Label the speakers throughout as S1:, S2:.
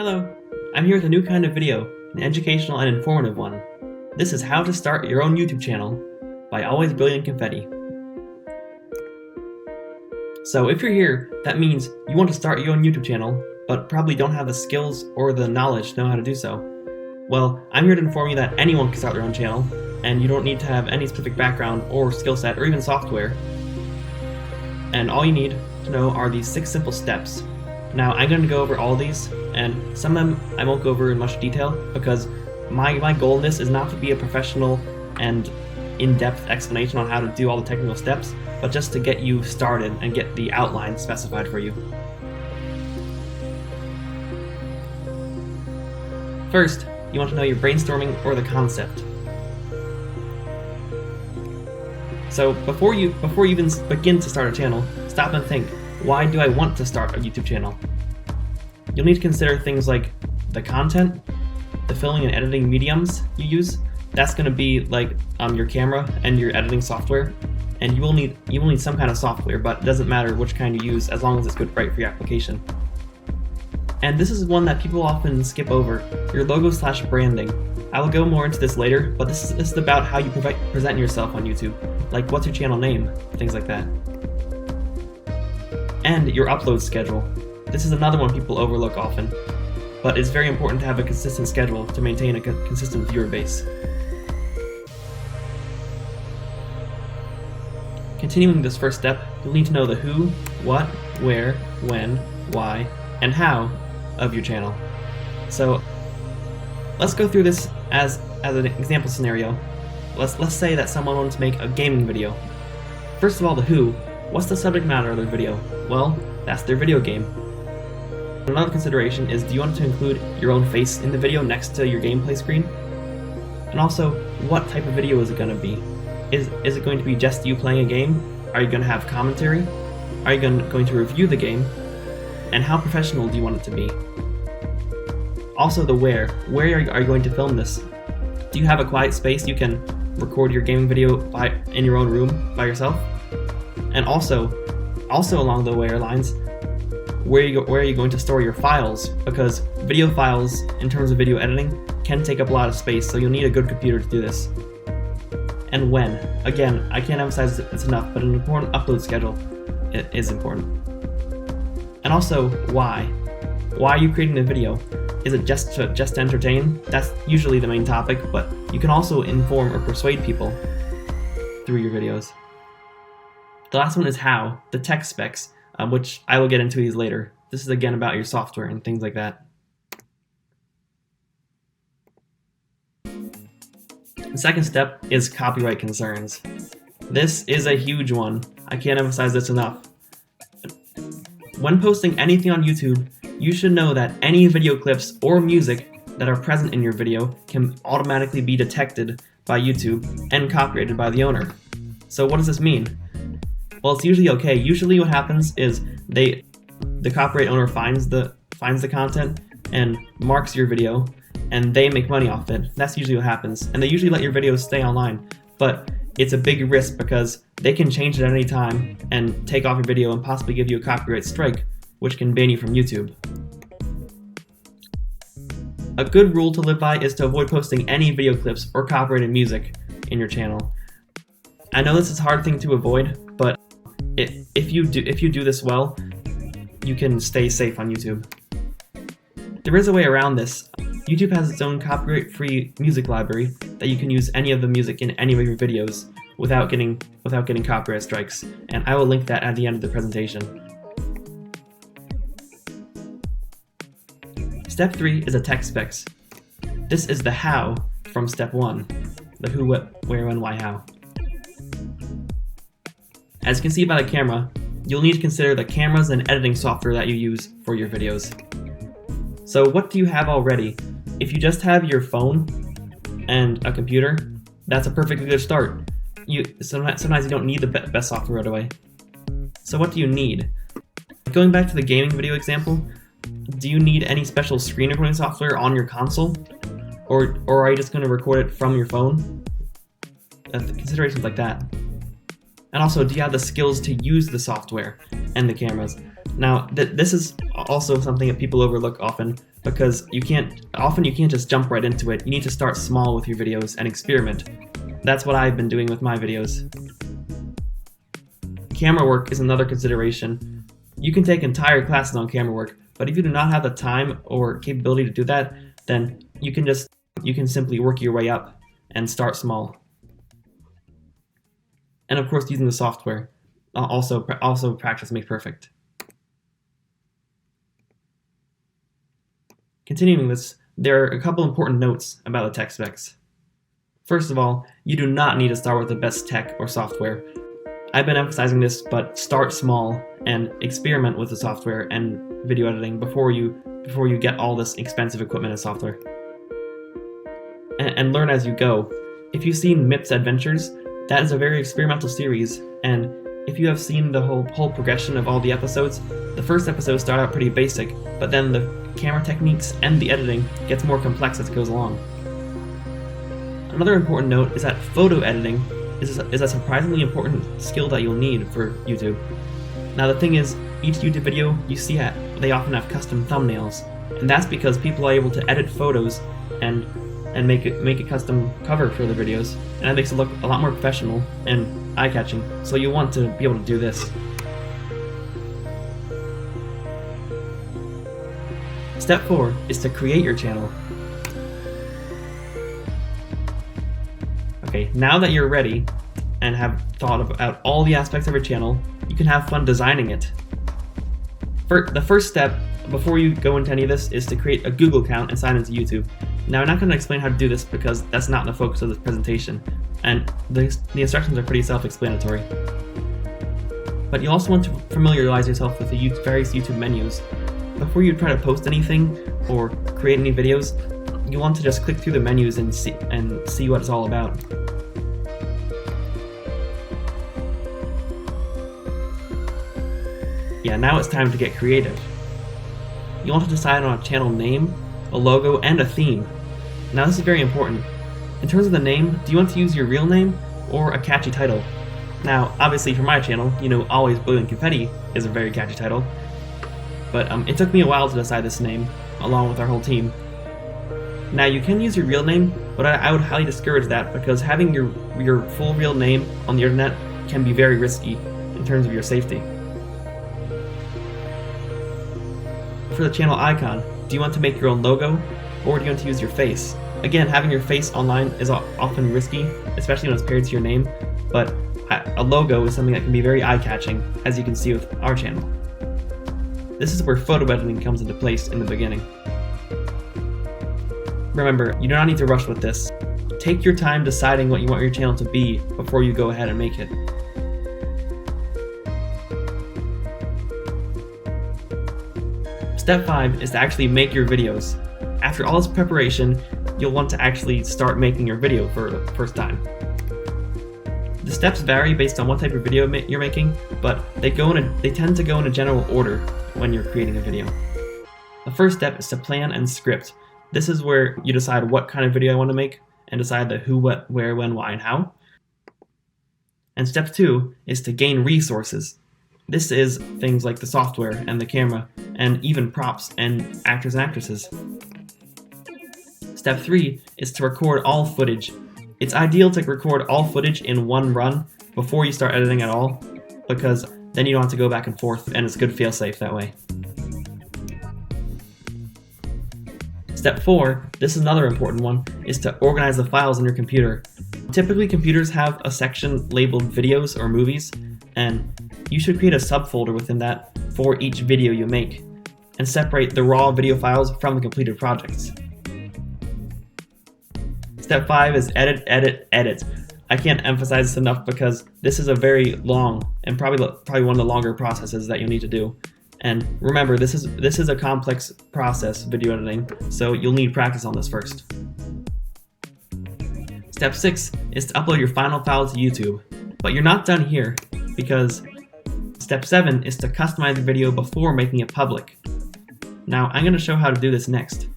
S1: Hello, I'm here with a new kind of video, an educational and informative one. This is how to start your own YouTube channel by Always Brilliant Confetti. So if you're here, that means you want to start your own YouTube channel, but probably don't have the skills or the knowledge to know how to do so. Well, I'm here to inform you that anyone can start their own channel, and you don't need to have any specific background or skill set or even software. And all you need to know are these 6 simple steps. Now, I'm going to go over all these, and some of them I won't go over in much detail because my goal in this is not to be a professional and in-depth explanation on how to do all the technical steps, but just to get you started and get the outline specified for you. First, you want to know your brainstorming or the concept. So before you even begin to start a channel, stop and think, why do I want to start a YouTube channel? You'll need to consider things like the content, the filming and editing mediums you use. That's going to be like your camera and your editing software, and you will need some kind of software, but it doesn't matter which kind you use as long as it's good right for your application. And this is one that people often skip over, your logo/branding. I will go more into this later, but this is about how you present yourself on YouTube, like what's your channel name, things like that. And your upload schedule. This is another one people overlook often, but it's very important to have a consistent schedule to maintain a consistent viewer base. Continuing this first step, you'll need to know the who, what, where, when, why, and how of your channel. So let's go through this as an example scenario. Let's say that someone wants to make a gaming video. First of all, the who. What's the subject matter of their video? Well, that's their video game. Another consideration is, do you want to include your own face in the video next to your gameplay screen? And also, what type of video is it going to be? Is it going to be just you playing a game? Are you going to have commentary? Are you going to review the game? And how professional do you want it to be? Also the where. Where are you going to film this? Do you have a quiet space you can record your gaming video in your own room by yourself? And also along the where lines, where are you going to store your files? Because video files, in terms of video editing, can take up a lot of space, so you'll need a good computer to do this. And when. Again, I can't emphasize this enough, but an important upload schedule is important. And also, why? Why are you creating the video? Is it just to entertain? That's usually the main topic, but you can also inform or persuade people through your videos. The last one is how, the tech specs, which I will get into these later. This is again about your software and things like that. The second step is copyright concerns. This is a huge one. I can't emphasize this enough. When posting anything on YouTube, you should know that any video clips or music that are present in your video can automatically be detected by YouTube and copyrighted by the owner. So what does this mean? Well, it's usually okay. Usually what happens is the copyright owner finds the content and marks your video, and they make money off it. That's usually what happens. And they usually let your videos stay online, but it's a big risk because they can change it at any time and take off your video and possibly give you a copyright strike, which can ban you from YouTube. A good rule to live by is to avoid posting any video clips or copyrighted music in your channel. I know this is a hard thing to avoid, but if you do this well, you can stay safe on YouTube. There is a way around this. YouTube has its own copyright-free music library that you can use any of the music in any of your videos without getting copyright strikes, and I will link that at the end of the presentation. Step 3 is the tech specs. This is the how from step 1, the who, what, where, when, why, how. As you can see by the camera, you'll need to consider the cameras and editing software that you use for your videos. So what do you have already? If you just have your phone and a computer, that's a perfectly good start. Sometimes you don't need the best software right away. So what do you need? Going back to the gaming video example, do you need any special screen recording software on your console? Or are you just going to record it from your phone? Considerations like that. And also, do you have the skills to use the software and the cameras? Now, this is also something that people overlook often, because you can't just jump right into it. You need to start small with your videos and experiment. That's what I've been doing with my videos. Camera work is another consideration. You can take entire classes on camera work, but if you do not have the time or capability to do that, then you can simply work your way up and start small. And of course, using the software. Also practice makes perfect. Continuing this, there are a couple important notes about the tech specs. First of all, you do not need to start with the best tech or software. I've been emphasizing this, but start small and experiment with the software and video editing before you get all this expensive equipment and software. And learn as you go. If you've seen Mip's Adventures, that is a very experimental series, and if you have seen the whole progression of all the episodes, the first episodes start out pretty basic, but then the camera techniques and the editing gets more complex as it goes along. Another important note is that photo editing is a surprisingly important skill that you'll need for YouTube. Now the thing is, each YouTube video you see they often have custom thumbnails, and that's because people are able to edit photos and make a custom cover for the videos, and that makes it look a lot more professional and eye-catching, so you want to be able to do this. Step 4 is to create your channel. Okay, now that you're ready and have thought about all the aspects of your channel, you can have fun designing it. The first step before you go into any of this is to create a Google account and sign into YouTube. Now I'm not going to explain how to do this because that's not the focus of this presentation, and the instructions are pretty self-explanatory. But you also want to familiarize yourself with the various YouTube menus. Before you try to post anything or create any videos, you want to just click through the menus and see what it's all about. Yeah, now it's time to get creative. You want to decide on a channel name, a logo, and a theme. Now this is very important. In terms of the name, do you want to use your real name or a catchy title? Now, obviously for my channel, Always Blue and Confetti is a very catchy title, but it took me a while to decide this name, along with our whole team. Now you can use your real name, but I would highly discourage that because having your full real name on the internet can be very risky in terms of your safety. For the channel icon, do you want to make your own logo, or do you want to use your face? Again, having your face online is often risky, especially when it's paired to your name, but a logo is something that can be very eye-catching, as you can see with our channel. This is where photo editing comes into place in the beginning. Remember, you do not need to rush with this. Take your time deciding what you want your channel to be before you go ahead and make it. Step 5 is to actually make your videos. After all this preparation, you'll want to actually start making your video for the first time. The steps vary based on what type of video you're making, but they tend to go in a general order when you're creating a video. The first step is to plan and script. This is where you decide what kind of video I want to make and decide the who, what, where, when, why, and how. And step 2 is to gain resources. This is things like the software and the camera, and even props and actors and actresses. Step 3 is to record all footage. It's ideal to record all footage in one run before you start editing at all, because then you don't have to go back and forth, and it's good fail-safe that way. Step 4, this is another important one, is to organize the files on your computer. Typically computers have a section labeled videos or movies, and you should create a subfolder within that for each video you make, and separate the raw video files from the completed projects. Step 5 is edit, edit, edit. I can't emphasize this enough because this is a very long and probably one of the longer processes that you'll need to do. And remember, this is a complex process, video editing, so you'll need practice on this first. Step 6 is to upload your final file to YouTube, but you're not done here, because step 7 is to customize the video before making it public. Now, I'm going to show how to do this next.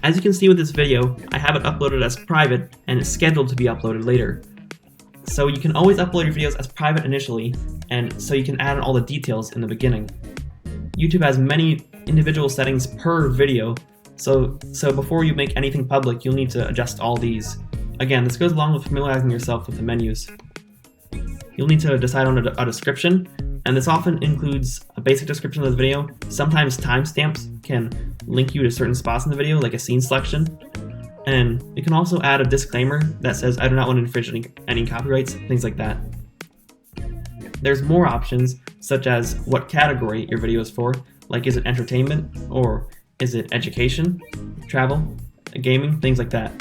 S1: As you can see with this video, I have it uploaded as private and it's scheduled to be uploaded later. So you can always upload your videos as private initially, and so you can add in all the details in the beginning. YouTube has many individual settings per video, so before you make anything public, you'll need to adjust all these. Again, this goes along with familiarizing yourself with the menus. You'll need to decide on a description, and this often includes a basic description of the video. Sometimes timestamps can link you to certain spots in the video, like a scene selection. And you can also add a disclaimer that says, I do not want to infringe any copyrights, things like that. There's more options, such as what category your video is for, like is it entertainment, or is it education, travel, gaming, things like that.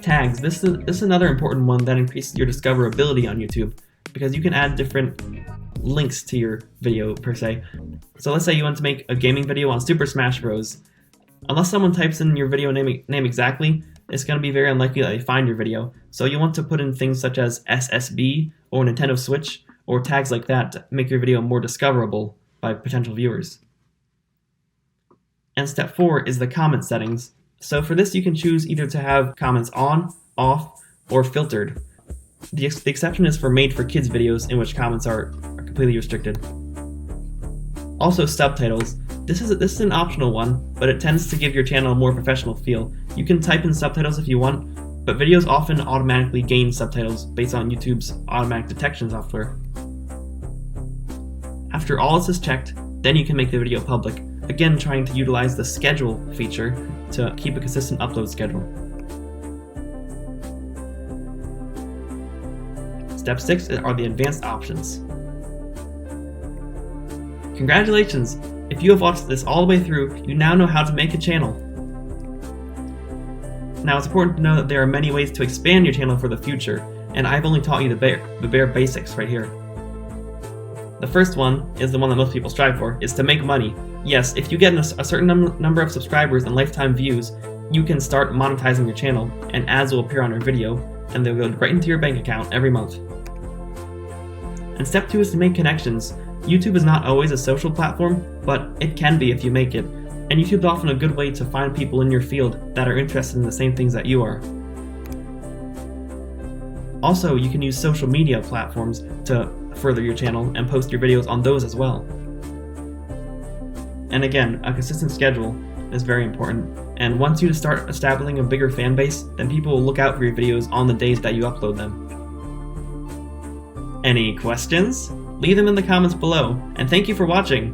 S1: Tags, this is another important one that increases your discoverability on YouTube, because you can add different links to your video per se. So let's say you want to make a gaming video on Super Smash Bros. Unless someone types in your video name exactly, it's going to be very unlikely that they find your video. So you want to put in things such as SSB or Nintendo Switch or tags like that to make your video more discoverable by potential viewers. And step 4 is the comment settings. So for this you can choose either to have comments on, off, or filtered. The exception is for made for kids videos in which comments are completely restricted. Also subtitles. This is an optional one, but it tends to give your channel a more professional feel. You can type in subtitles if you want, but videos often automatically gain subtitles based on YouTube's automatic detection software. After all this is checked, then you can make the video public, again trying to utilize the schedule feature to keep a consistent upload schedule. Step 6 are the advanced options. Congratulations! If you have watched this all the way through, you now know how to make a channel. Now it's important to know that there are many ways to expand your channel for the future, and I've only taught you the bare basics right here. The first one is the one that most people strive for, is to make money. Yes, if you get a certain number of subscribers and lifetime views, you can start monetizing your channel, and ads will appear on your video, and they'll go right into your bank account every month. And step 2 is to make connections. YouTube is not always a social platform, but it can be if you make it, and YouTube is often a good way to find people in your field that are interested in the same things that you are. Also, you can use social media platforms to further your channel and post your videos on those as well. And again, a consistent schedule is very important, and once you start establishing a bigger fan base, then people will look out for your videos on the days that you upload them. Any questions? Leave them in the comments below, and thank you for watching!